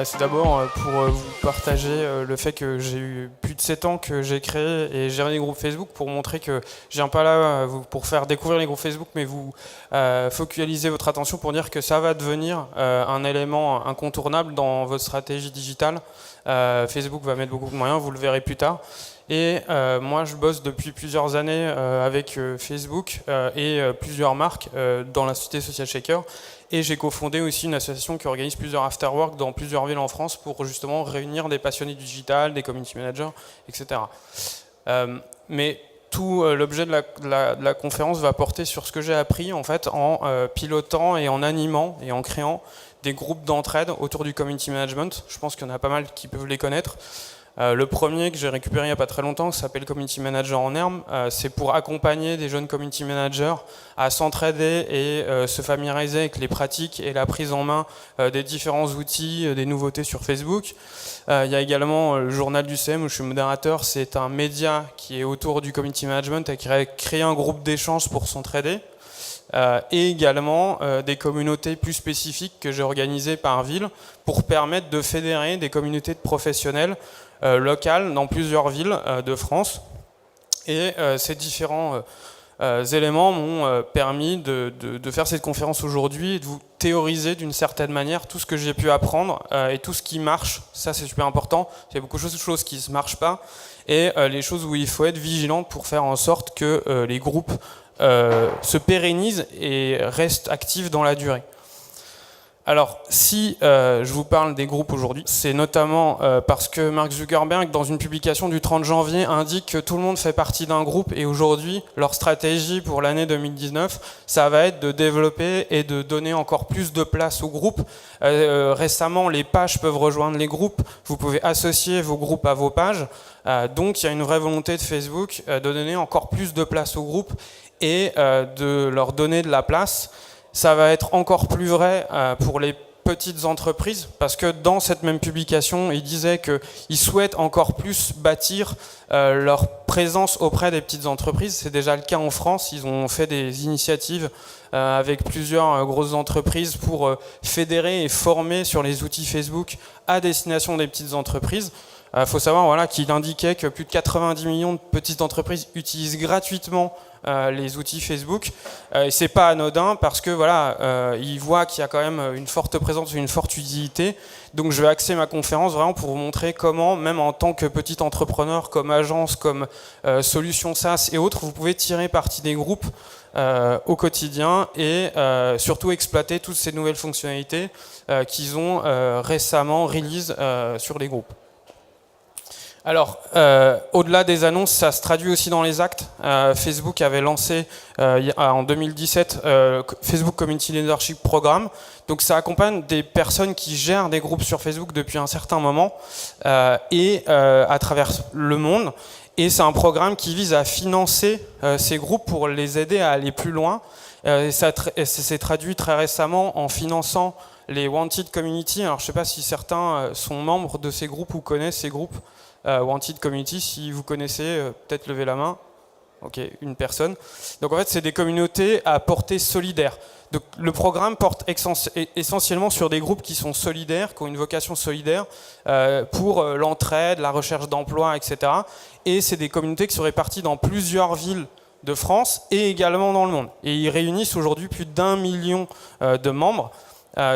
C'est d'abord pour vous partager le fait que j'ai eu plus de 7 ans que j'ai créé et géré les groupes Facebook pour montrer que je viens pas là pour faire découvrir les groupes Facebook, mais vous focaliser votre attention pour dire que ça va devenir un élément incontournable dans votre stratégie digitale. Facebook va mettre beaucoup de moyens, vous le verrez plus tard. Et moi, je bosse depuis plusieurs années avec Facebook et plusieurs marques dans la société Social Shaker. Et j'ai cofondé aussi une association qui organise plusieurs afterwork dans plusieurs villes en France pour justement réunir des passionnés du digital, des community managers, etc. Mais tout l'objet de la conférence va porter sur ce que j'ai appris en fait en pilotant et en animant et en créant des groupes d'entraide autour du community management. Je pense qu'il y en a pas mal qui peuvent les connaître. Le premier que j'ai récupéré il n'y a pas très longtemps, qui s'appelle Community Manager en herbe, c'est pour accompagner des jeunes community managers à s'entraider et se familiariser avec les pratiques et la prise en main des différents outils, des nouveautés sur Facebook. Il y a également le journal du CM où je suis modérateur, c'est un média qui est autour du community management et qui a créé un groupe d'échange pour s'entraider. Et également des communautés plus spécifiques que j'ai organisées par ville pour permettre de fédérer des communautés de professionnels locales dans plusieurs villes de France. Et ces différents éléments m'ont permis de faire cette conférence aujourd'hui et de vous théoriser d'une certaine manière tout ce que j'ai pu apprendre et tout ce qui marche. Ça, c'est super important. Il y a beaucoup de choses qui ne marchent pas et les choses où il faut être vigilant pour faire en sorte que les groupes se pérennisent et restent actifs dans la durée. Alors, si je vous parle des groupes aujourd'hui, c'est notamment parce que Mark Zuckerberg, dans une publication du 30 janvier, indique que tout le monde fait partie d'un groupe et aujourd'hui, leur stratégie pour l'année 2019, ça va être de développer et de donner encore plus de place aux groupes. Récemment, les pages peuvent rejoindre les groupes, vous pouvez associer vos groupes à vos pages, donc il y a une vraie volonté de Facebook de donner encore plus de place aux groupes et de leur donner de la place. Ça va être encore plus vrai pour les petites entreprises, parce que dans cette même publication, ils disaient qu'ils souhaitent encore plus bâtir leur présence auprès des petites entreprises. C'est déjà le cas en France, ils ont fait des initiatives avec plusieurs grosses entreprises pour fédérer et former sur les outils Facebook à destination des petites entreprises. Faut savoir qu'il indiquait que plus de 90 millions de petites entreprises utilisent gratuitement les outils Facebook. Et c'est pas anodin parce que ils voient qu'il y a quand même une forte présence et une forte utilité. Donc je vais axer ma conférence vraiment pour vous montrer comment, même en tant que petit entrepreneur, comme agence, comme solution SaaS et autres, vous pouvez tirer parti des groupes au quotidien et surtout exploiter toutes ces nouvelles fonctionnalités qu'ils ont récemment release sur les groupes. Alors, au-delà des annonces, ça se traduit aussi dans les actes. Facebook avait lancé en 2017 Facebook Community Leadership Programme. Donc ça accompagne des personnes qui gèrent des groupes sur Facebook depuis un certain moment et à travers le monde. Et c'est un programme qui vise à financer ces groupes pour les aider à aller plus loin. Ça s'est traduit très récemment en finançant les Wanted Community. Alors je ne sais pas si certains sont membres de ces groupes ou connaissent ces groupes. Wanted Community, si vous connaissez, peut-être levez la main. Ok, une personne. Donc en fait, c'est des communautés à portée solidaire. Donc, le programme porte essentiellement sur des groupes qui sont solidaires, qui ont une vocation solidaire pour l'entraide, la recherche d'emploi, etc. Et c'est des communautés qui sont réparties dans plusieurs villes de France et également dans le monde. Et ils réunissent aujourd'hui plus d'1 million de membres.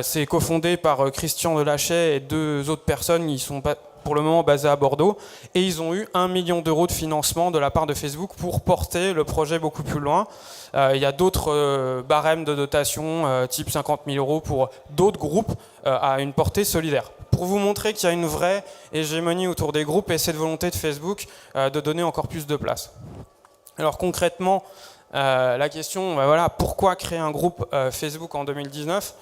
C'est cofondé par Christian Delachet et 2 autres personnes qui sont pour le moment basés à Bordeaux, et ils ont eu 1 million d'euros de financement de la part de Facebook pour porter le projet beaucoup plus loin. Il y a d'autres barèmes de dotation, type 50 000 euros pour d'autres groupes à une portée solidaire. Pour vous montrer qu'il y a une vraie hégémonie autour des groupes et cette volonté de Facebook de donner encore plus de place. Alors concrètement, la question, pourquoi créer un groupe Facebook en 2019 ?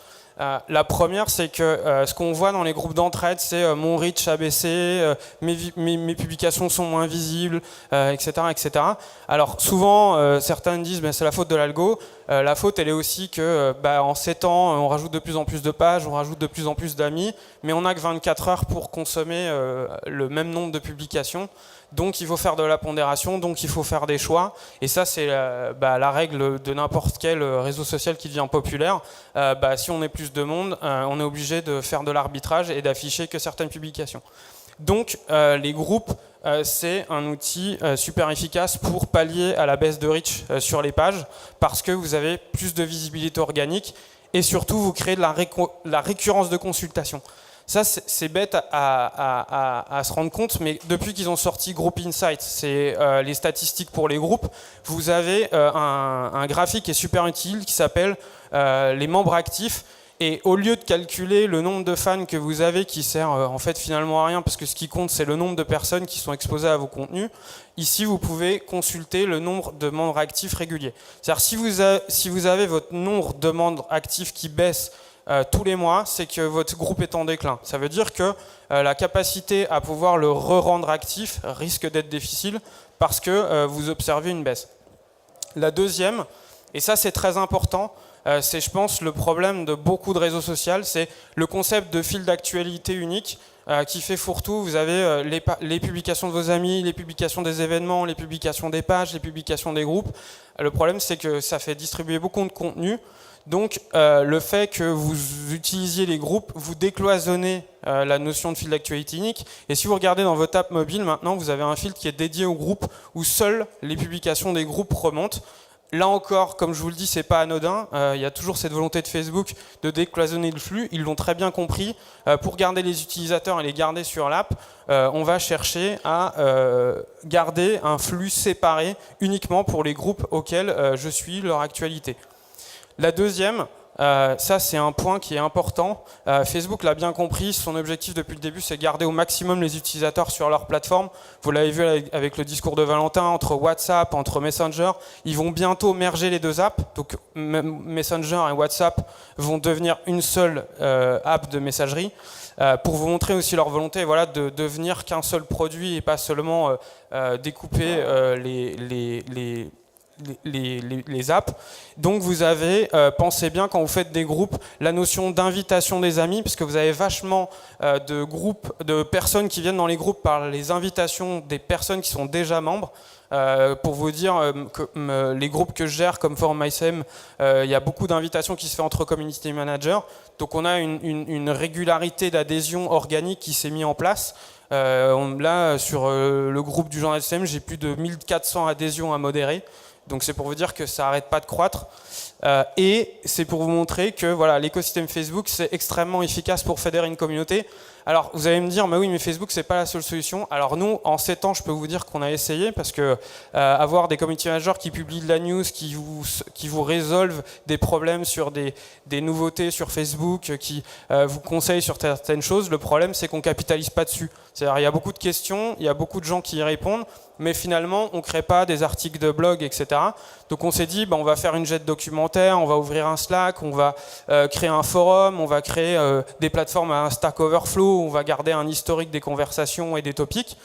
La première, c'est que ce qu'on voit dans les groupes d'entraide, c'est mon reach a baissé, mes publications sont moins visibles, etc., etc. Alors souvent, certains disent c'est la faute de l'algo. La faute, elle est aussi que en 7 ans, on rajoute de plus en plus de pages, on rajoute de plus en plus d'amis, mais on n'a que 24 heures pour consommer le même nombre de publications. Donc il faut faire de la pondération, donc il faut faire des choix. Et ça, c'est la règle de n'importe quel réseau social qui devient populaire. Si on est plus de monde, on est obligé de faire de l'arbitrage et d'afficher que certaines publications. Donc les groupes, c'est un outil super efficace pour pallier à la baisse de reach sur les pages, parce que vous avez plus de visibilité organique et surtout vous créez de la récurrence de consultation. Ça, c'est bête à se rendre compte, mais depuis qu'ils ont sorti Group Insights, c'est les statistiques pour les groupes, vous avez un graphique qui est super utile qui s'appelle les membres actifs. Et au lieu de calculer le nombre de fans que vous avez, qui sert en fait finalement à rien, parce que ce qui compte c'est le nombre de personnes qui sont exposées à vos contenus, ici vous pouvez consulter le nombre de membres actifs réguliers. C'est-à-dire si vous avez votre nombre de membres actifs qui baisse tous les mois, c'est que votre groupe est en déclin. Ça veut dire que la capacité à pouvoir le re-rendre actif risque d'être difficile parce que vous observez une baisse. La deuxième, et ça c'est très important, c'est, je pense, le problème de beaucoup de réseaux sociaux, c'est le concept de fil d'actualité unique qui fait fourre-tout. Vous avez les publications de vos amis, les publications des événements, les publications des pages, les publications des groupes. Le problème, c'est que ça fait distribuer beaucoup de contenu. Donc, le fait que vous utilisiez les groupes, vous décloisonnez la notion de fil d'actualité unique. Et si vous regardez dans votre app mobile, maintenant, vous avez un fil qui est dédié aux groupes où seules les publications des groupes remontent. Là encore, comme je vous le dis, c'est pas anodin. Il y a toujours cette volonté de Facebook de décloisonner le flux. Ils l'ont très bien compris. Pour garder les utilisateurs et les garder sur l'app, on va chercher à garder un flux séparé uniquement pour les groupes auxquels je suis leur actualité. La deuxième, ça c'est un point qui est important. Facebook l'a bien compris, son objectif depuis le début c'est garder au maximum les utilisateurs sur leur plateforme. Vous l'avez vu avec le discours de Valentin, entre WhatsApp, entre Messenger, ils vont bientôt merger les deux apps. Donc Messenger et WhatsApp vont devenir une seule app de messagerie. Pour vous montrer aussi leur volonté, voilà, de devenir qu'un seul produit et pas seulement découper les apps. Donc vous avez, pensez bien quand vous faites des groupes, la notion d'invitation des amis, parce que vous avez vachement de groupes, de personnes qui viennent dans les groupes par les invitations des personnes qui sont déjà membres. Pour vous dire que les groupes que je gère comme Forum MySem, il y a beaucoup d'invitations qui se fait entre community managers. Donc on a une régularité d'adhésion organique qui s'est mise en place. Là, sur le groupe du journal SEM, j'ai plus de 1400 adhésions à modérer. Donc c'est pour vous dire que ça n'arrête pas de croître. Et c'est pour vous montrer que voilà, l'écosystème Facebook, c'est extrêmement efficace pour fédérer une communauté. Alors vous allez me dire, mais oui, mais Facebook, c'est pas la seule solution. Alors nous, en 7 ans, je peux vous dire qu'on a essayé, parce que avoir des community managers qui publient de la news, qui vous résolvent des problèmes sur des nouveautés sur Facebook, qui vous conseillent sur certaines choses, le problème, c'est qu'on capitalise pas dessus. C'est-à-dire, il y a beaucoup de questions, il y a beaucoup de gens qui y répondent, mais finalement, on ne crée pas des articles de blog, etc. Donc on s'est dit, on va faire une jet documentaire, on va ouvrir un Slack, on va créer un forum, on va créer des plateformes à un Stack Overflow, on va garder un historique des conversations et des topics.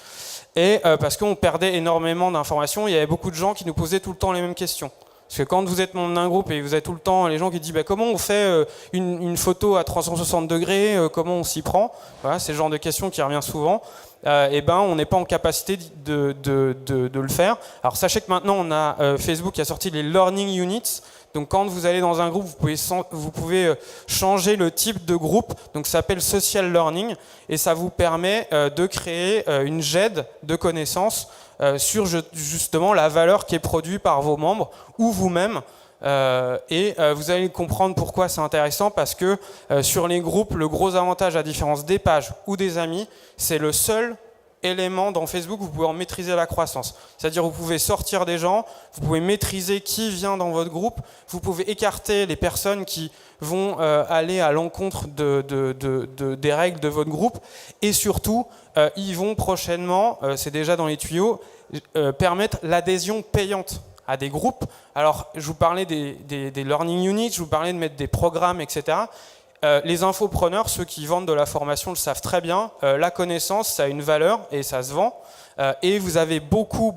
Et parce qu'on perdait énormément d'informations, il y avait beaucoup de gens qui nous posaient tout le temps les mêmes questions. Parce que quand vous êtes membre d'un groupe et vous avez tout le temps les gens qui disent comment on fait une photo à 360 degrés, comment on s'y prend, voilà, c'est le genre de questions qui revient souvent. On n'est pas en capacité de le faire. Alors sachez que maintenant on a Facebook qui a sorti les Learning Units. Donc quand vous allez dans un groupe, vous pouvez changer le type de groupe. Donc ça s'appelle Social Learning et ça vous permet de créer une GED de connaissances sur justement la valeur qui est produite par vos membres ou vous-même. Vous allez comprendre pourquoi c'est intéressant, parce que sur les groupes, le gros avantage, à différence des pages ou des amis, c'est le seul élément dans Facebook où vous pouvez en maîtriser la croissance. C'est-à-dire vous pouvez sortir des gens, vous pouvez maîtriser qui vient dans votre groupe, vous pouvez écarter les personnes qui vont aller à l'encontre des règles de votre groupe, et surtout, ils vont prochainement, c'est déjà dans les tuyaux, permettre l'adhésion payante à des groupes. Alors, je vous parlais des learning units, je vous parlais de mettre des programmes, etc. Les infopreneurs, ceux qui vendent de la formation le savent très bien, la connaissance, ça a une valeur et ça se vend. Et vous avez beaucoup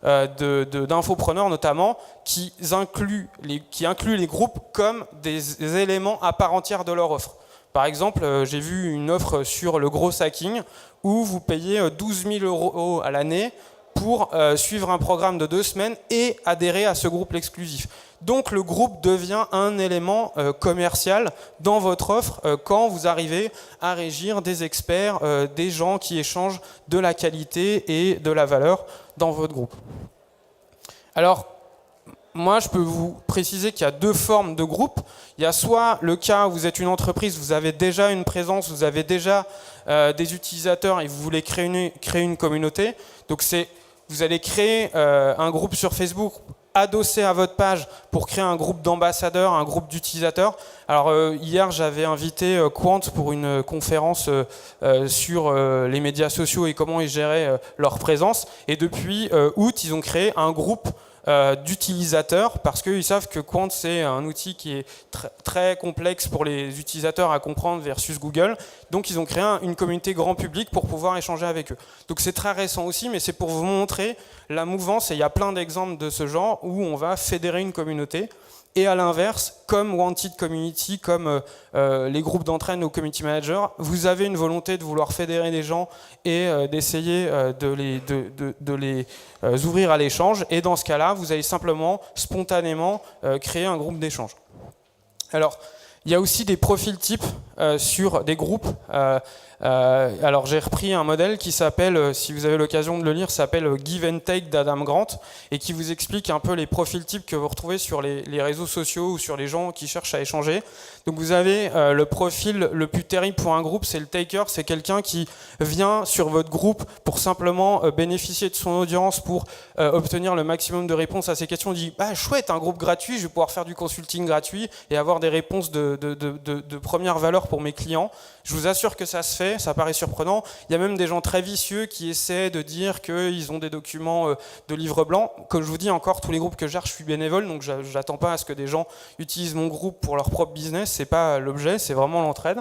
d'infopreneurs notamment qui incluent les groupes comme des éléments à part entière de leur offre. Par exemple, j'ai vu une offre sur le gros hacking où vous payez 12 000 € à l'année pour suivre un programme de 2 semaines et adhérer à ce groupe exclusif. Donc le groupe devient un élément commercial dans votre offre quand vous arrivez à régir des experts, des gens qui échangent de la qualité et de la valeur dans votre groupe. Alors, moi, je peux vous préciser qu'il y a 2 formes de groupes. Il y a soit le cas où vous êtes une entreprise, vous avez déjà une présence, vous avez déjà des utilisateurs et vous voulez créer une communauté. Donc vous allez créer un groupe sur Facebook adossé à votre page pour créer un groupe d'ambassadeurs, un groupe d'utilisateurs. Alors hier, j'avais invité Quant pour une conférence sur les médias sociaux et comment ils géraient leur présence. Et depuis août, ils ont créé un groupe d'utilisateurs parce qu'ils savent que Quant c'est un outil qui est très complexe pour les utilisateurs à comprendre versus Google, donc ils ont créé une communauté grand public pour pouvoir échanger avec eux. Donc c'est très récent aussi, mais c'est pour vous montrer la mouvance, et il y a plein d'exemples de ce genre où on va fédérer une communauté. Et à l'inverse, comme Wanted Community, comme les groupes d'entraîne ou Community Manager, vous avez une volonté de vouloir fédérer des gens et d'essayer de les ouvrir à l'échange. Et dans ce cas-là, vous allez simplement, spontanément, créer un groupe d'échange. Alors, il y a aussi des profils types sur des groupes. Alors j'ai repris un modèle qui s'appelle, si vous avez l'occasion de le lire, s'appelle Give and Take d'Adam Grant et qui vous explique un peu les profils types que vous retrouvez sur les réseaux sociaux ou sur les gens qui cherchent à échanger. Donc vous avez le profil le plus terrible pour un groupe, c'est le taker, c'est quelqu'un qui vient sur votre groupe pour simplement bénéficier de son audience, pour obtenir le maximum de réponses à ses questions. Il dit bah, chouette, un groupe gratuit, je vais pouvoir faire du consulting gratuit et avoir des réponses de première valeur pour mes clients. Je vous assure que ça se fait, ça paraît surprenant. Il y a même des gens très vicieux qui essaient de dire qu'ils ont des documents de livre blanc. Comme je vous dis encore, tous les groupes que je gère, je suis bénévole, donc je n'attends pas à ce que des gens utilisent mon groupe pour leur propre business. C'est pas l'objet, c'est vraiment l'entraide.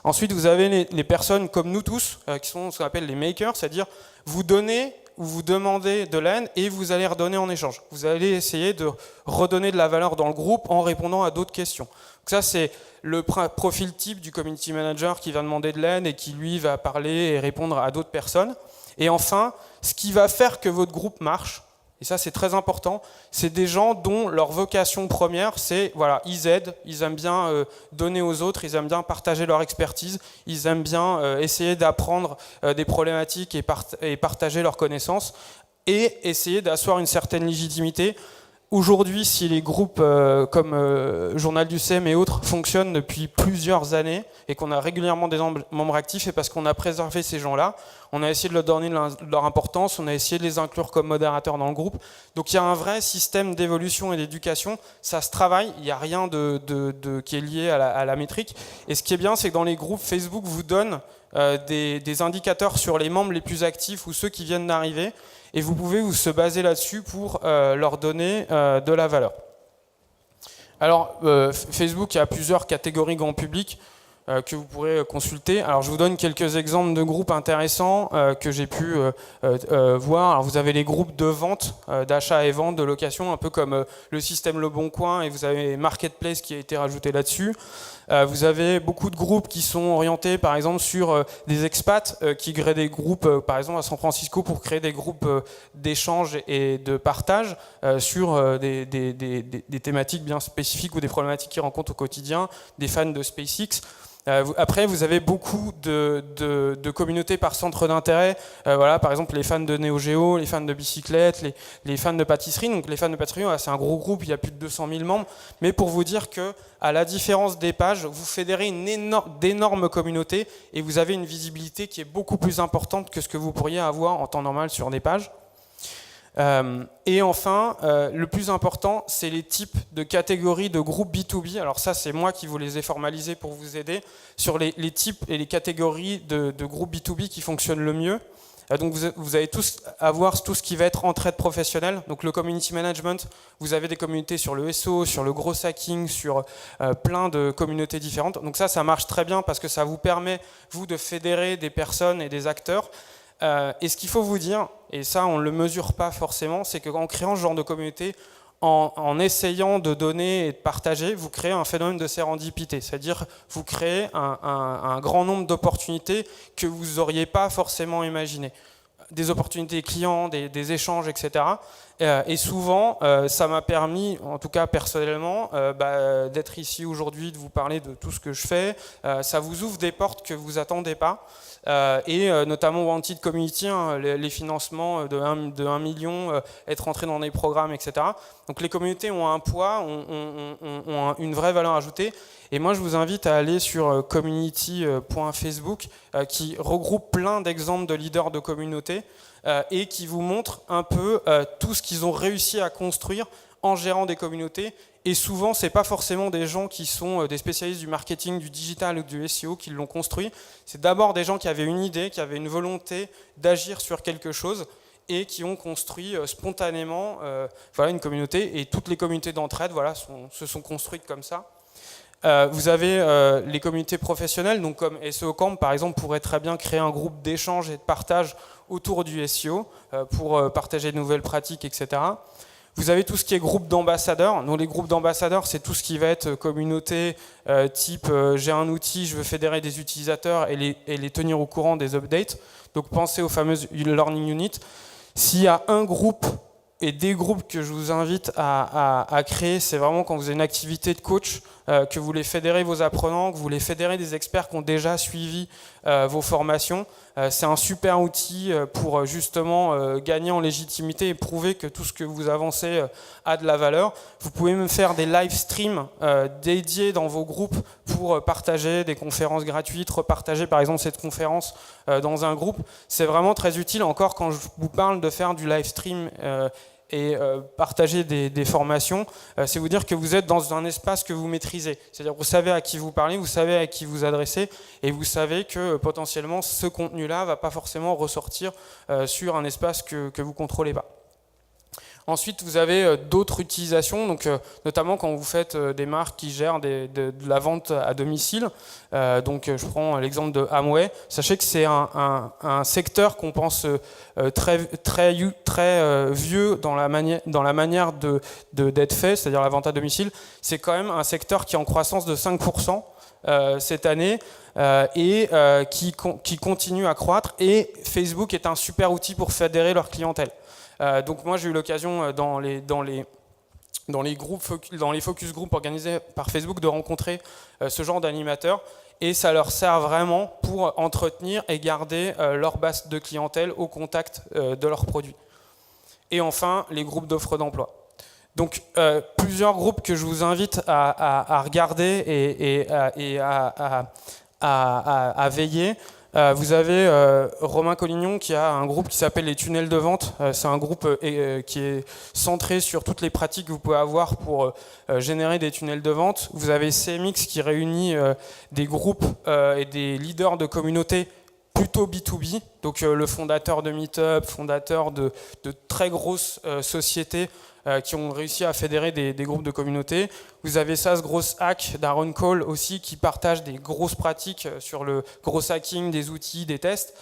Ensuite, vous avez les personnes comme nous tous, qui sont ce qu'on appelle les makers, c'est-à-dire vous donnez ou vous demandez de l'aide et vous allez redonner en échange. Vous allez essayer de redonner de la valeur dans le groupe en répondant à d'autres questions. Donc ça, c'est le profil type du community manager qui va demander de l'aide et qui, lui, va parler et répondre à d'autres personnes. Et enfin, ce qui va faire que votre groupe marche, et ça c'est très important, c'est des gens dont leur vocation première, c'est, voilà, ils aident, ils aiment bien donner aux autres, ils aiment bien partager leur expertise, ils aiment bien essayer d'apprendre des problématiques et partager leurs connaissances, et essayer d'asseoir une certaine légitimité. Aujourd'hui, si les groupes comme Journal du CEM et autres fonctionnent depuis plusieurs années et qu'on a régulièrement des membres actifs, c'est parce qu'on a préservé ces gens-là. On a essayé de leur donner leur importance, on a essayé de les inclure comme modérateurs dans le groupe. Donc il y a un vrai système d'évolution et d'éducation, ça se travaille, il n'y a rien qui est lié à la métrique. Et ce qui est bien, c'est que dans les groupes, Facebook vous donne des indicateurs sur les membres les plus actifs ou ceux qui viennent d'arriver. Et vous pouvez vous se baser là-dessus pour leur donner de la valeur. Alors, Facebook, il y a plusieurs catégories grand public que vous pourrez consulter. Alors, je vous donne quelques exemples de groupes intéressants que j'ai pu voir. Alors, vous avez les groupes de vente, d'achat et vente, de location, un peu comme le système Le Bon Coin, et vous avez Marketplace qui a été rajouté là-dessus. Vous avez beaucoup de groupes qui sont orientés par exemple sur des expats qui créent des groupes par exemple à San Francisco pour créer des groupes d'échange et de partage sur des thématiques bien spécifiques ou des problématiques qu'ils rencontrent au quotidien, des fans de SpaceX. Après, vous avez beaucoup de communautés par centre d'intérêt. Voilà, par exemple, les fans de Neo Geo, les fans de bicyclettes, les fans de pâtisserie. Donc, les fans de pâtisserie, c'est un gros groupe, il y a plus de 200 000 membres. Mais pour vous dire que, à la différence des pages, vous fédérez d'énormes communautés et vous avez une visibilité qui est beaucoup plus importante que ce que vous pourriez avoir en temps normal sur des pages. Et enfin, le plus important, c'est les types de catégories de groupes B2B. Alors ça, c'est moi qui vous les ai formalisés pour vous aider sur les types et les catégories de groupes B2B qui fonctionnent le mieux. Donc vous allez tous avoir tout ce qui va être entraide professionnelle. Donc le community management, vous avez des communautés sur le SEO, sur le gros hacking, sur plein de communautés différentes. Donc ça marche très bien parce que ça vous permet, vous, de fédérer des personnes et des acteurs. Et ce qu'il faut vous dire, et ça on ne le mesure pas forcément, c'est qu'en créant ce genre de communauté, en essayant de donner et de partager, vous créez un phénomène de sérendipité, c'est-à-dire vous créez un grand nombre d'opportunités que vous n'auriez pas forcément imaginées. Des opportunités clients, des échanges, etc. Et souvent, ça m'a permis, en tout cas personnellement, d'être ici aujourd'hui, de vous parler de tout ce que je fais. Ça vous ouvre des portes que vous n'attendez pas. Et notamment Wanted Community, hein, les financements de 1 million, être rentré dans des programmes, etc. Donc les communautés ont un poids, ont une vraie valeur ajoutée. Et moi, je vous invite à aller sur community.facebook qui regroupe plein d'exemples de leaders de communautés et qui vous montre un peu tout ce qu'ils ont réussi à construire en gérant des communautés. Et souvent, ce n'est pas forcément des gens qui sont des spécialistes du marketing, du digital ou du SEO qui l'ont construit. C'est d'abord des gens qui avaient une idée, qui avaient une volonté d'agir sur quelque chose et qui ont construit spontanément une communauté. Et toutes les communautés d'entraide se sont construites comme ça. Vous avez les communautés professionnelles, donc comme SEO Camp par exemple, pourrait très bien créer un groupe d'échange et de partage autour du SEO pour partager de nouvelles pratiques, etc. Vous avez tout ce qui est groupe d'ambassadeurs. Donc les groupes d'ambassadeurs, c'est tout ce qui va être communauté type j'ai un outil, je veux fédérer des utilisateurs et les tenir au courant des updates. Donc pensez aux fameuses Learning Units. S'il y a un groupe et des groupes que je vous invite à créer, c'est vraiment quand vous avez une activité de coach, que vous voulez fédérer vos apprenants, que vous voulez fédérer des experts qui ont déjà suivi vos formations. C'est un super outil pour justement gagner en légitimité et prouver que tout ce que vous avancez a de la valeur. Vous pouvez même faire des live streams dédiés dans vos groupes pour partager des conférences gratuites, repartager par exemple cette conférence dans un groupe. C'est vraiment très utile, encore quand je vous parle de faire du live stream et partager des formations, c'est vous dire que vous êtes dans un espace que vous maîtrisez. C'est-à-dire que vous savez à qui vous parlez, vous savez à qui vous adressez, et vous savez que potentiellement ce contenu-là ne va pas forcément ressortir sur un espace que vous ne contrôlez pas. Ensuite, vous avez d'autres utilisations, donc, notamment quand vous faites des marques qui gèrent de la vente à domicile. Donc, je prends l'exemple de Amway. Sachez que c'est un secteur qu'on pense très vieux dans la manière d'être fait, c'est-à-dire la vente à domicile. C'est quand même un secteur qui est en croissance de 5% cette année et qui continue à croître. Et Facebook est un super outil pour fédérer leur clientèle. Donc moi j'ai eu l'occasion dans les focus group organisés par Facebook de rencontrer ce genre d'animateurs et ça leur sert vraiment pour entretenir et garder leur base de clientèle au contact de leurs produits. Et enfin les groupes d'offres d'emploi. Donc plusieurs groupes que je vous invite à regarder et à veiller. Vous avez Romain Collignon qui a un groupe qui s'appelle les tunnels de vente. C'est un groupe qui est centré sur toutes les pratiques que vous pouvez avoir pour générer des tunnels de vente. Vous avez CMX qui réunit des groupes et des leaders de communautés plutôt B2B. Donc le fondateur de Meetup, fondateur de très grosses sociétés qui ont réussi à fédérer des groupes de communautés. Vous avez ça, ce gros hack d'Aaron Cole aussi, qui partage des grosses pratiques sur le gros hacking, des outils, des tests.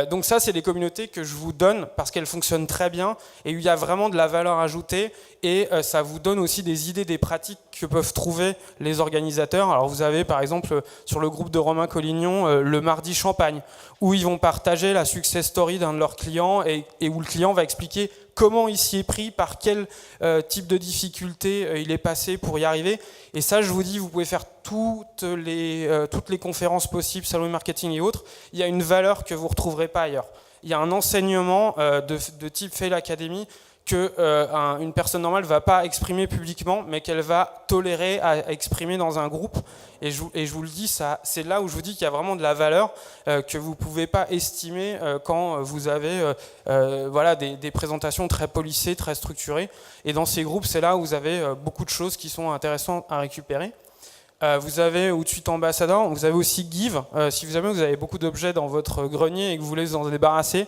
Donc ça, c'est des communautés que je vous donne parce qu'elles fonctionnent très bien et où il y a vraiment de la valeur ajoutée et ça vous donne aussi des idées, des pratiques que peuvent trouver les organisateurs. Alors vous avez par exemple sur le groupe de Romain Collignon le mardi champagne où ils vont partager la success story d'un de leurs clients et où le client va expliquer comment il s'y est pris, par quel type de difficulté il est passé pour y arriver. Et ça, je vous dis, vous pouvez faire toutes les conférences possibles, salon marketing et autres. Il y a une valeur que vous ne retrouverez pas ailleurs. Il y a un enseignement de type Fail Academy qu'une personne normale ne va pas exprimer publiquement, mais qu'elle va tolérer à exprimer dans un groupe. Et je vous le dis, c'est là où je vous dis qu'il y a vraiment de la valeur que vous ne pouvez pas estimer quand vous avez des présentations très polissées, très structurées. Et dans ces groupes, c'est là où vous avez beaucoup de choses qui sont intéressantes à récupérer. Vous avez Outsuite Ambassador, vous avez aussi Give. Si vous avez beaucoup d'objets dans votre grenier et que vous voulez vous en débarrasser,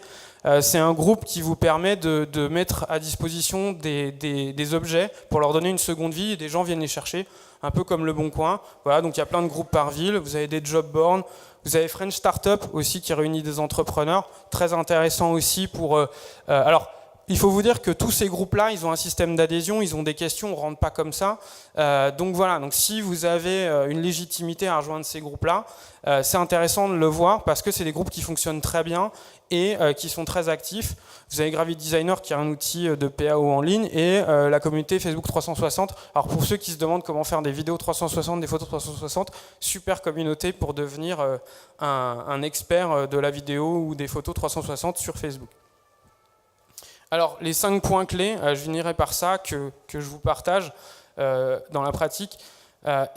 c'est un groupe qui vous permet de mettre à disposition des objets pour leur donner une seconde vie et des gens viennent les chercher, un peu comme Le Bon Coin. Voilà, donc il y a plein de groupes par ville, vous avez des job boards, vous avez French Startup aussi qui réunit des entrepreneurs, très intéressant aussi pour... alors, il faut vous dire que tous ces groupes-là, ils ont un système d'adhésion, ils ont des questions, on ne rentre pas comme ça. Donc voilà, donc si vous avez une légitimité à rejoindre ces groupes-là, c'est intéressant de le voir parce que c'est des groupes qui fonctionnent très bien et qui sont très actifs. Vous avez Gravity Designer qui est un outil de PAO en ligne et la communauté Facebook 360. Alors pour ceux qui se demandent comment faire des vidéos 360, des photos 360, super communauté pour devenir un expert de la vidéo ou des photos 360 sur Facebook. Alors, les 5 points clés, je finirai par ça, que je vous partage dans la pratique.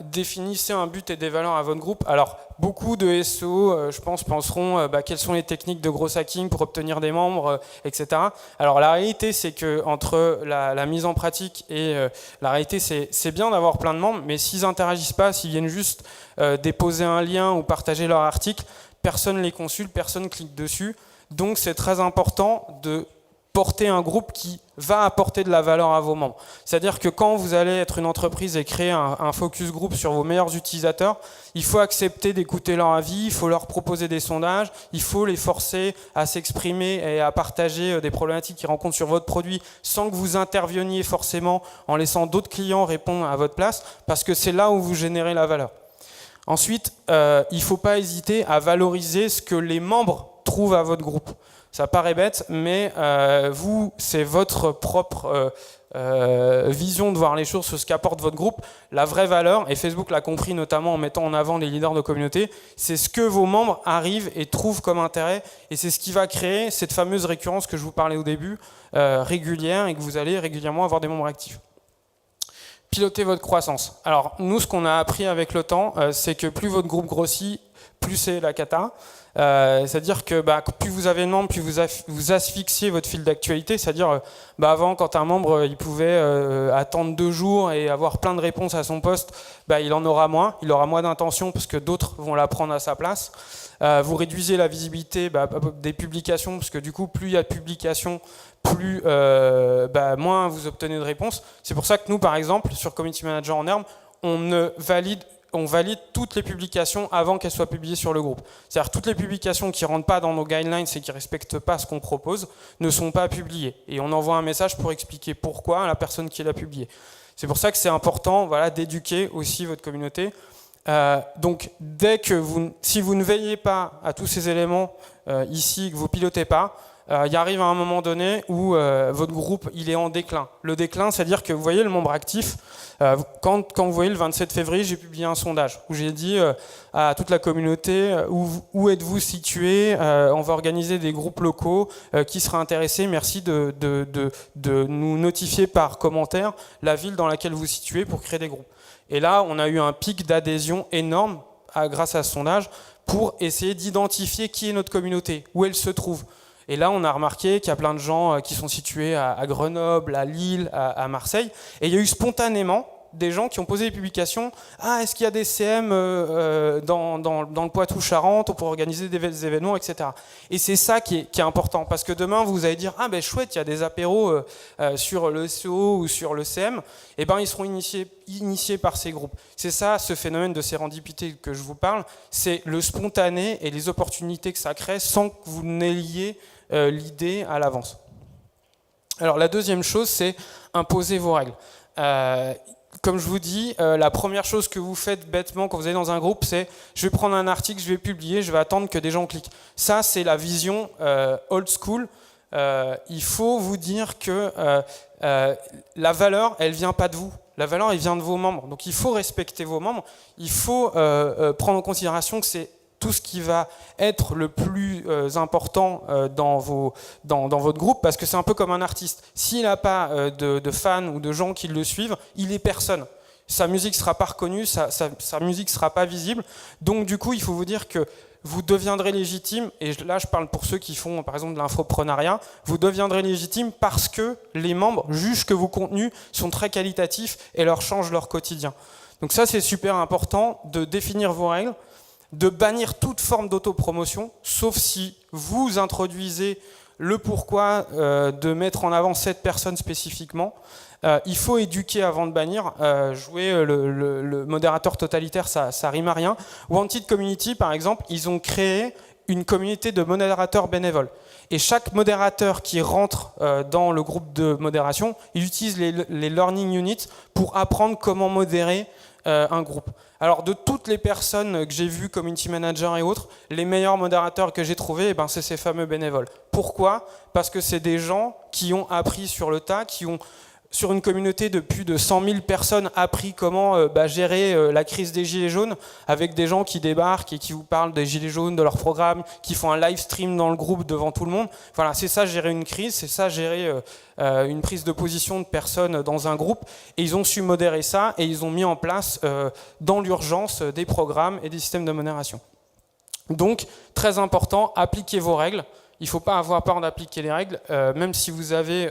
Définissez un but et des valeurs à votre groupe. Alors, beaucoup de SEO, je pense, penseront quelles sont les techniques de gros hacking pour obtenir des membres, etc. Alors, la réalité, c'est que entre la mise en pratique et la réalité, c'est bien d'avoir plein de membres, mais s'ils n'interagissent pas, s'ils viennent juste déposer un lien ou partager leur article, personne ne les consulte, personne ne clique dessus. Donc, c'est très important de porter un groupe qui va apporter de la valeur à vos membres. C'est-à-dire que quand vous allez être une entreprise et créer un focus group sur vos meilleurs utilisateurs, il faut accepter d'écouter leur avis, il faut leur proposer des sondages, il faut les forcer à s'exprimer et à partager des problématiques qu'ils rencontrent sur votre produit sans que vous interveniez forcément en laissant d'autres clients répondre à votre place, parce que c'est là où vous générez la valeur. Ensuite, il ne faut pas hésiter à valoriser ce que les membres trouvent à votre groupe. Ça paraît bête, mais vous, c'est votre propre vision de voir les choses sur ce qu'apporte votre groupe. La vraie valeur, et Facebook l'a compris notamment en mettant en avant les leaders de communauté, c'est ce que vos membres arrivent et trouvent comme intérêt, et c'est ce qui va créer cette fameuse récurrence que je vous parlais au début, régulière, et que vous allez régulièrement avoir des membres actifs. Piloter votre croissance. Alors, nous, ce qu'on a appris avec le temps, c'est que plus votre groupe grossit, plus c'est la cata. C'est-à-dire que plus vous avez de membres, plus vous asphyxiez votre fil d'actualité. C'est-à-dire, avant, quand un membre il pouvait attendre 2 jours et avoir plein de réponses à son poste, il en aura moins. Il aura moins d'intention parce que d'autres vont la prendre à sa place. Vous réduisez la visibilité des publications parce que du coup, plus il y a de publications, plus moins vous obtenez de réponses. C'est pour ça que nous, par exemple, sur Community Manager en herbe, on valide toutes les publications avant qu'elles soient publiées sur le groupe. C'est-à-dire toutes les publications qui ne rentrent pas dans nos guidelines et qui ne respectent pas ce qu'on propose ne sont pas publiées. Et on envoie un message pour expliquer pourquoi à la personne qui l'a publié. C'est pour ça que c'est important d'éduquer aussi votre communauté. Donc si vous ne veillez pas à tous ces éléments ici, que vous ne pilotez pas, il arrive à un moment donné où votre groupe il est en déclin. Le déclin, c'est-à-dire que vous voyez le membre actif, quand vous voyez le 27 février, j'ai publié un sondage où j'ai dit à toute la communauté où êtes-vous situé, on va organiser des groupes locaux, qui sera intéressé, merci de nous notifier par commentaire la ville dans laquelle vous vous situez pour créer des groupes. Et là, on a eu un pic d'adhésion énorme grâce à ce sondage pour essayer d'identifier qui est notre communauté, où elle se trouve. Et là, on a remarqué qu'il y a plein de gens qui sont situés à Grenoble, à Lille, à Marseille. Et il y a eu spontanément des gens qui ont posé des publications. Ah, est-ce qu'il y a des CM dans le Poitou-Charentes pour organiser des événements, etc. Et c'est ça qui est important. Parce que demain, vous allez dire, ah ben chouette, il y a des apéros sur le SEO ou sur le CM. Eh ben, ils seront initiés par ces groupes. C'est ça, ce phénomène de sérendipité que je vous parle. C'est le spontané et les opportunités que ça crée sans que vous n'ayez l'idée à l'avance. Alors la deuxième chose, c'est imposer vos règles. Comme je vous dis, la première chose que vous faites bêtement quand vous allez dans un groupe, c'est je vais prendre un article, je vais publier, je vais attendre que des gens cliquent. Ça, c'est la vision old school. Il faut vous dire que la valeur, elle vient pas de vous. La valeur, elle vient de vos membres. Donc il faut respecter vos membres. Il faut prendre en considération que c'est tout ce qui va être le plus important dans votre groupe, parce que c'est un peu comme un artiste. S'il n'a pas de fans ou de gens qui le suivent, il est personne. Sa musique ne sera pas reconnue, sa musique ne sera pas visible. Donc du coup, il faut vous dire que vous deviendrez légitime, et là je parle pour ceux qui font par exemple de l'infoprenariat, vous deviendrez légitime parce que les membres jugent que vos contenus sont très qualitatifs et leur changent leur quotidien. Donc ça, c'est super important de définir vos règles, de bannir toute forme d'autopromotion, sauf si vous introduisez le pourquoi de mettre en avant cette personne spécifiquement. Il faut éduquer avant de bannir. Jouer le modérateur totalitaire, ça rime à rien. Wanted Community, par exemple, ils ont créé une communauté de modérateurs bénévoles. Et chaque modérateur qui rentre dans le groupe de modération, il utilise les learning units pour apprendre comment modérer un groupe. Alors de toutes les personnes que j'ai vues, community manager et autres, les meilleurs modérateurs que j'ai trouvés, eh ben, c'est ces fameux bénévoles. Pourquoi ? Parce que c'est des gens qui ont appris sur le tas, qui ont sur une communauté de plus de 100 000 personnes appris comment gérer la crise des gilets jaunes, avec des gens qui débarquent et qui vous parlent des gilets jaunes, de leur programme, qui font un live stream dans le groupe devant tout le monde. Voilà, c'est ça gérer une crise, c'est ça gérer une prise de position de personnes dans un groupe. Et ils ont su modérer ça et ils ont mis en place dans l'urgence des programmes et des systèmes de modération. Donc, très important, appliquez vos règles. Il ne faut pas avoir peur d'appliquer les règles, même si vous avez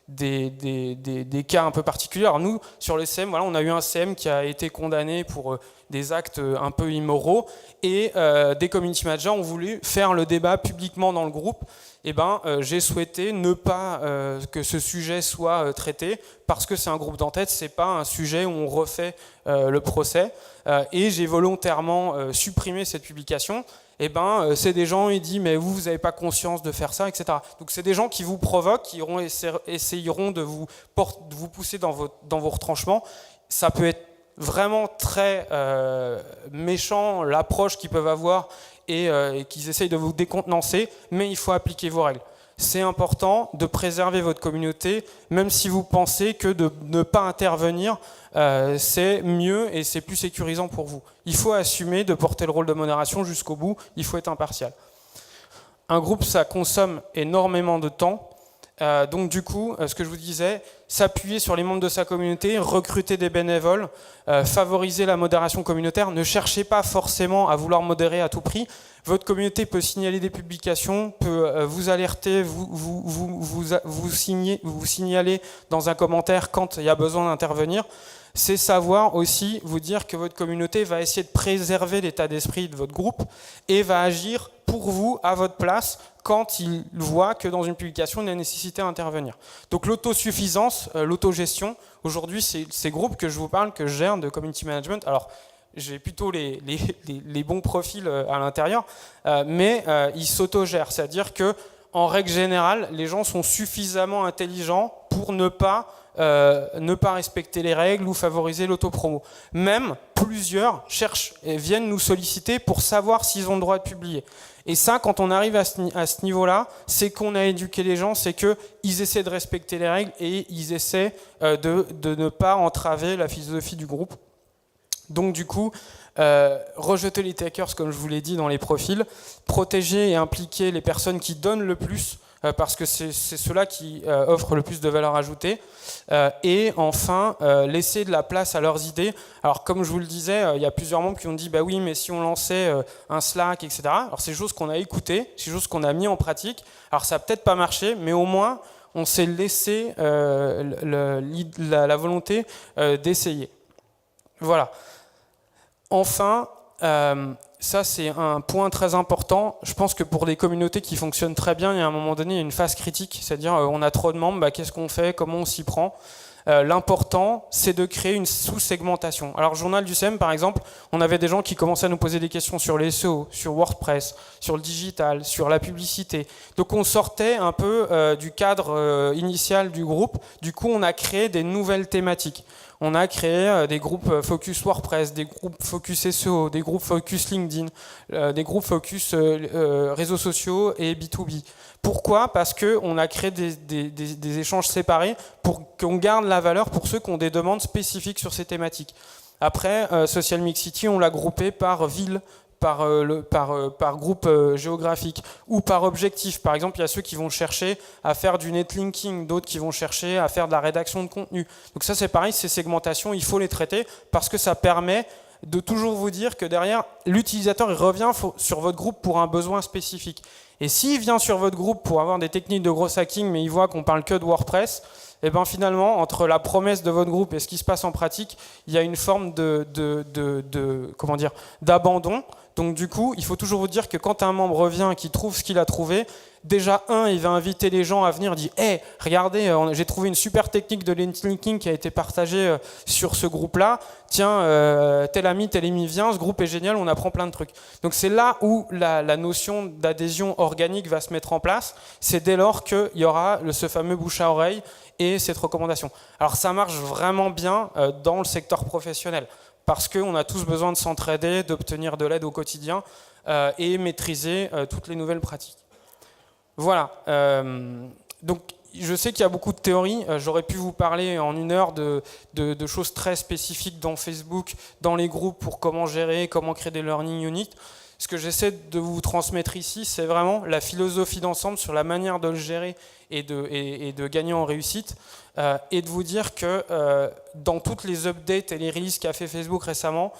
des cas un peu particuliers. Alors nous, sur les CM, voilà, on a eu un CM qui a été condamné pour des actes un peu immoraux, et des community managers ont voulu faire le débat publiquement dans le groupe. Eh ben, j'ai souhaité ne pas que ce sujet soit traité, parce que c'est un groupe d'entête, c'est pas un sujet où on refait le procès, et j'ai volontairement supprimé cette publication. Eh ben, c'est des gens, ils disent, mais vous n'avez pas conscience de faire ça, etc. Donc c'est des gens qui vous provoquent, qui essayeront de vous pousser dans vos retranchements. Ça peut être vraiment très méchant, l'approche qu'ils peuvent avoir, et qu'ils essayent de vous décontenancer, mais il faut appliquer vos règles. C'est important de préserver votre communauté, même si vous pensez que de ne pas intervenir, c'est mieux et c'est plus sécurisant pour vous. Il faut assumer de porter le rôle de modération jusqu'au bout, il faut être impartial. Un groupe, ça consomme énormément de temps. Donc du coup, ce que je vous disais, s'appuyer sur les membres de sa communauté, recruter des bénévoles, favoriser la modération communautaire. Ne cherchez pas forcément à vouloir modérer à tout prix. Votre communauté peut signaler des publications, peut vous alerter, vous signaler dans un commentaire quand il y a besoin d'intervenir. C'est savoir aussi vous dire que votre communauté va essayer de préserver l'état d'esprit de votre groupe et va agir pour vous, à votre place, quand il voit que dans une publication, il y a nécessité d'intervenir. Donc l'autosuffisance, l'autogestion, aujourd'hui, c'est ces groupes que je vous parle, que je gère de community management. Alors, j'ai plutôt les bons profils à l'intérieur, mais ils s'autogèrent. C'est-à-dire que, en règle générale, les gens sont suffisamment intelligents pour ne pas respecter les règles ou favoriser l'autopromo. Même plusieurs cherchent et viennent nous solliciter pour savoir s'ils ont le droit de publier. Et ça, quand on arrive à ce niveau-là, c'est qu'on a éduqué les gens, c'est qu'ils essaient de respecter les règles et ils essaient de ne pas entraver la philosophie du groupe. Donc du coup, rejeter les takers, comme je vous l'ai dit dans les profils, protéger et impliquer les personnes qui donnent le plus, parce que c'est ceux-là qui offrent le plus de valeur ajoutée, et enfin laisser de la place à leurs idées. Alors comme je vous le disais, il y a plusieurs membres qui ont dit bah oui, mais si on lançait un Slack, etc. Alors c'est des choses qu'on a écoutées, c'est des choses qu'on a mis en pratique. Alors ça n'a peut-être pas marché, mais au moins on s'est laissé la volonté d'essayer. Voilà. Enfin, ça c'est un point très important. Je pense que pour des communautés qui fonctionnent très bien, il y a un moment donné il y a une phase critique, c'est-à-dire on a trop de membres, bah, qu'est-ce qu'on fait, comment on s'y prend. L'important, c'est de créer une sous-segmentation. Alors, Journal du CM, par exemple, on avait des gens qui commençaient à nous poser des questions sur les SEO, sur WordPress, sur le digital, sur la publicité. Donc, on sortait un peu du cadre initial du groupe. Du coup, on a créé des nouvelles thématiques. On a créé des groupes focus WordPress, des groupes focus SEO, des groupes focus LinkedIn, des groupes focus réseaux sociaux et B2B. Pourquoi ? Parce qu'on a créé des échanges séparés pour qu'on garde la valeur pour ceux qui ont des demandes spécifiques sur ces thématiques. Après, Social Mixity, on l'a groupé par ville, par groupe géographique ou par objectif. Par exemple, il y a ceux qui vont chercher à faire du netlinking, d'autres qui vont chercher à faire de la rédaction de contenu. Donc ça, c'est pareil, ces segmentations, il faut les traiter parce que ça permet de toujours vous dire que derrière, l'utilisateur il revient sur votre groupe pour un besoin spécifique. Et s'il vient sur votre groupe pour avoir des techniques de gros hacking, mais il voit qu'on parle que de WordPress, Et bien finalement, entre la promesse de votre groupe et ce qui se passe en pratique, il y a une forme comment dire, d'abandon. Donc du coup, il faut toujours vous dire que quand un membre revient et qu'il trouve ce qu'il a trouvé, déjà, il va inviter les gens à venir, dire hey, regardez, j'ai trouvé une super technique de linking qui a été partagée sur ce groupe-là. Tiens, tel ami vient, ce groupe est génial, on apprend plein de trucs. Donc c'est là où la notion d'adhésion organique va se mettre en place. C'est dès lors qu'il y aura ce fameux bouche à oreille et cette recommandation. Alors ça marche vraiment bien dans le secteur professionnel, parce qu'on a tous besoin de s'entraider, d'obtenir de l'aide au quotidien et maîtriser toutes les nouvelles pratiques. Voilà, donc je sais qu'il y a beaucoup de théories, j'aurais pu vous parler en 1 heure de choses très spécifiques dans Facebook, dans les groupes pour comment gérer, comment créer des learning units. Ce que j'essaie de vous transmettre ici, c'est vraiment la philosophie d'ensemble sur la manière de le gérer et de gagner en réussite, et de vous dire que dans toutes les updates et les releases qu'a fait Facebook récemment,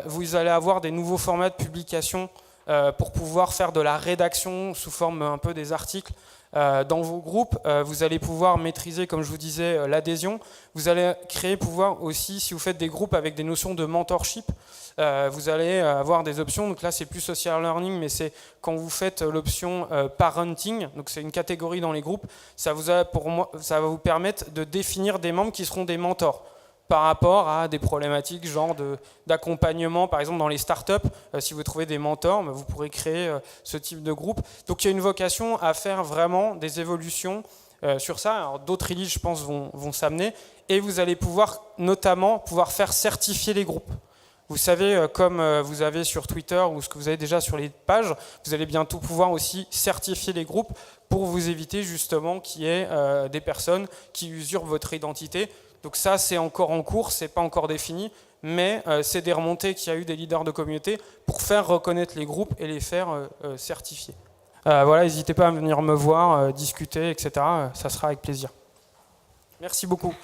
vous allez avoir des nouveaux formats de publication pour pouvoir faire de la rédaction sous forme un peu des articles dans vos groupes. Vous allez pouvoir maîtriser, comme je vous disais, l'adhésion. Vous allez pouvoir aussi, si vous faites des groupes avec des notions de mentorship, vous allez avoir des options. Donc là, c'est plus social learning, mais c'est quand vous faites l'option parenting, donc c'est une catégorie dans les groupes, ça va vous permettre de définir des membres qui seront des mentors par rapport à des problématiques genre d'accompagnement, par exemple dans les startups, si vous trouvez des mentors, vous pourrez créer ce type de groupe. Donc il y a une vocation à faire vraiment des évolutions sur ça. Alors d'autres releases, je pense, vont s'amener, et vous allez pouvoir notamment faire certifier les groupes. Vous savez, comme vous avez sur Twitter ou ce que vous avez déjà sur les pages, vous allez bientôt pouvoir aussi certifier les groupes pour vous éviter justement qu'il y ait des personnes qui usurpent votre identité. Donc ça, c'est encore en cours, c'est pas encore défini, mais c'est des remontées qu'il y a eu des leaders de communauté pour faire reconnaître les groupes et les faire certifier. Voilà, n'hésitez pas à venir me voir, discuter, etc. Ça sera avec plaisir. Merci beaucoup.